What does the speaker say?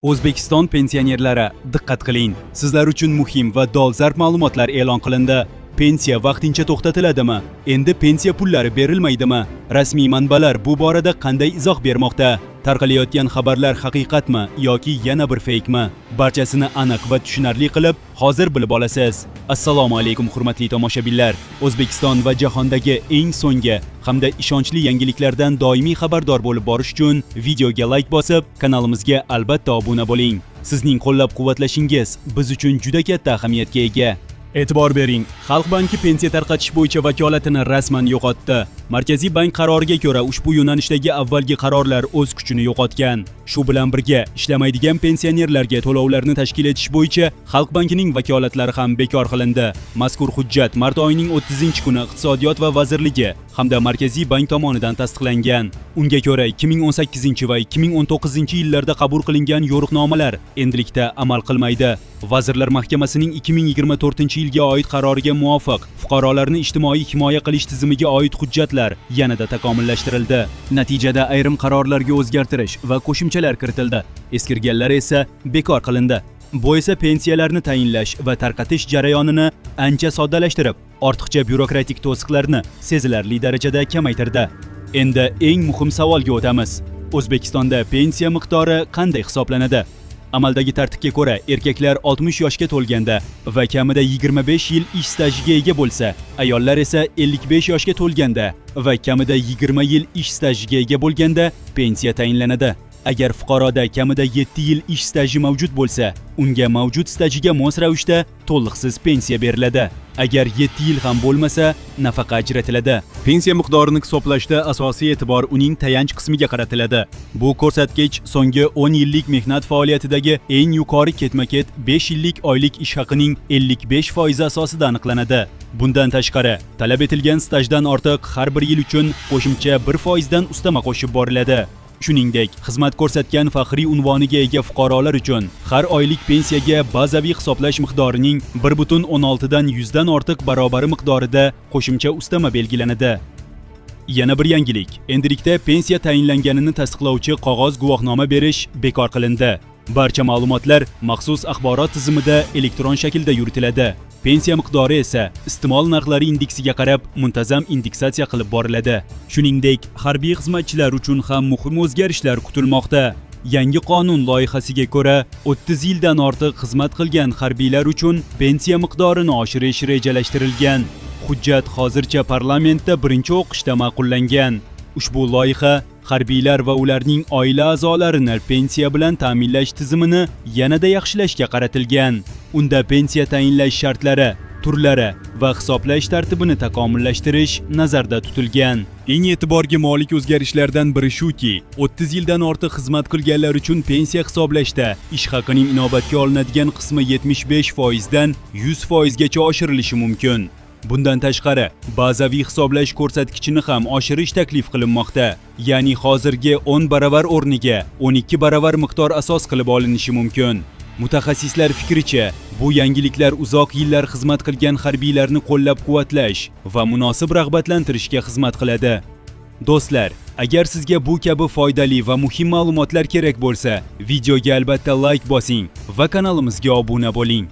O'zbekiston pensionerlari, diqqat qiling. Sizlar uchun muhim va dolzarb ma'lumotlar e'lon qilindi. Pensiya vaqtincha to'xtatiladimi? Endi pensiya pullari berilmaydimi? Rasmiy manbalar bu borada qanday izoh bermoqda? Tarqalayotgan xabarlar haqiqatmi yoki yana bir feykmi? Barchasini aniq va tushunarli qilib hozir bilib olasiz. Assalomu alaykum hurmatli tomoshabinlar. O'zbekiston va jahondagi eng so'nggi hamda ishonchli yangiliklardan doimiy xabardor bo'lib borish uchun videoga like bosib, kanalimizga albatta obuna bo'ling. Sizning qo'llab-quvvatlashingiz biz uchun juda katta ahamiyatga ega. E'tibor bering, Xalq banki pensiya tarqatish bo'yicha vakolatini rasman yo'qotdi. Markaziy bank qaroriga ko'ra ushbu yo'nalishdagi avvalgi qarorlar o'z kuchini yo'qotgan. Shu bilan birga ishlamaydigan pensionerlarga to'lovlarni tashkil etish bo'yicha Xalq bankining vakolatlari ham bekor qilindi. Mazkur hujjat mart oyining 30-kuni Iqtisodiyot va vazirligi hamda Markaziy bank tomonidan tasdiqlangan. Unga ko'ra 2018 va 2019-yillarda qabul qilingan yo'riqnomalar endilikda amal qilmaydi. Vazirlar Mahkamasining 2024-yilga oid qaroriga muvofiq fuqarolarni ijtimoiy himoya qilish tizimiga oid hujjatlar yanada takomillashtirildi. Natijada ayrim qarorlarga o'zgartirish va qo'shimchalar kiritildi. Eskirganlar esa bekor qilindi. Bu esa pensiyalarni tayinlash va tarqatish jarayonini ancha soddalashtirib, ortiqcha byurokratik to'siqlarni sezilarli darajada kamaytirdi. Endi eng muhim savolga o'tamiz. O'zbekistonda pensiya miqdori qanday hisoblanadi? Amaldagi tartibga ko'ra, erkaklar 60 yoshga to'lganda va kamida 25 yil ish stajiga ega bo'lsa, ayollar esa 55 yoshga to'lganda va kamida 20 yil ish stajiga ega bo'lganda pensiya tayinlanadi. Agar fuqaroda kamida 7 yil ish staji mavjud bo'lsa, unga mavjud stajiga mos ravishda to'liqsiz pensiya beriladi. Agar 7 yil ham bo'lmasa, nafaqa ajratiladi. Pensiya miqdorini hisoblashda asosiy e'tibor uning tayanch qismiga qaratiladi. Bu ko'rsatkich so'nggi 10 yillik mehnat faoliyatidagi eng yuqori ketma-ket 5 yillik oylik ish haqining 55% asosida aniqlanadi. Bundan tashqari, talab etilgan stajdan ortiq har bir yil uchun qo'shimcha 1% dan ustama qo'shib boriladi. Shuningdek, xizmat ko'rsatgan faxriy unvoniga ega fuqarolar uchun har oylik pensiyaga bazaviy hisoblash miqdorining 1,16 dan 100 dan ortiq barobari miqdorida qo'shimcha ustama belgilanadi. Yana bir yangilik, endilikda pensiya tayinlanganini tasdiqlovchi qog'oz guvohnoma berish bekor qilindi. Barcha ma'lumotlar maxsus axborot tizimida elektron shaklda yuritiladi. Pensiya miqdori esa iste'mol narxlari indeksiga qarab muntazam indeksatsiya qilib boriladi. Shuningdek, harbiy xizmatchilar uchun ham muhim o'zgarishlar kutilmoqda. Yangi qonun loyihasiga ko'ra, 30 yildan ortiq xizmat qilgan harbiylar uchun pensiya miqdorini oshirish rejalashtirilgan. Hujjat hozircha parlamentda birinchi o'qishda ma'qullangan. Ushbu loyiha harbiylar va ularning oila a'zolarini pensiya bilan ta'minlash tizimini yanada yaxshilashga qaratilgan. Unda pensiya tayinlash shartlari, turlari va hisoblash tartibini takomillashtirish nazarda tutilgan. Eng e'tiborga molik o'zgarishlardan biri shuki, 30 yildan ortiq xizmat qilganlar uchun pensiya hisoblashda ish haqining inobatga olinadigan qismi 75% dan 100% gacha oshirilishi mumkin. Bundan tashqari, bazaviy hisoblash ko'rsatkichini ham oshirish taklif qilinmoqda. Ya'ni hozirgi 10 baravar o'rniga 12 baravar miqdor asos qilib olinishi mumkin. Mutaxassislar fikricha, bu yangiliklar uzoq yillar xizmat qilgan harbiylarni qo'llab-quvvatlash va munosib rag'batlantirishga xizmat qiladi. Do'stlar, agar sizga bu kabi foydali va muhim ma'lumotlar kerak bo'lsa, videoga albatta like bosing va kanalimizga obuna bo'ling.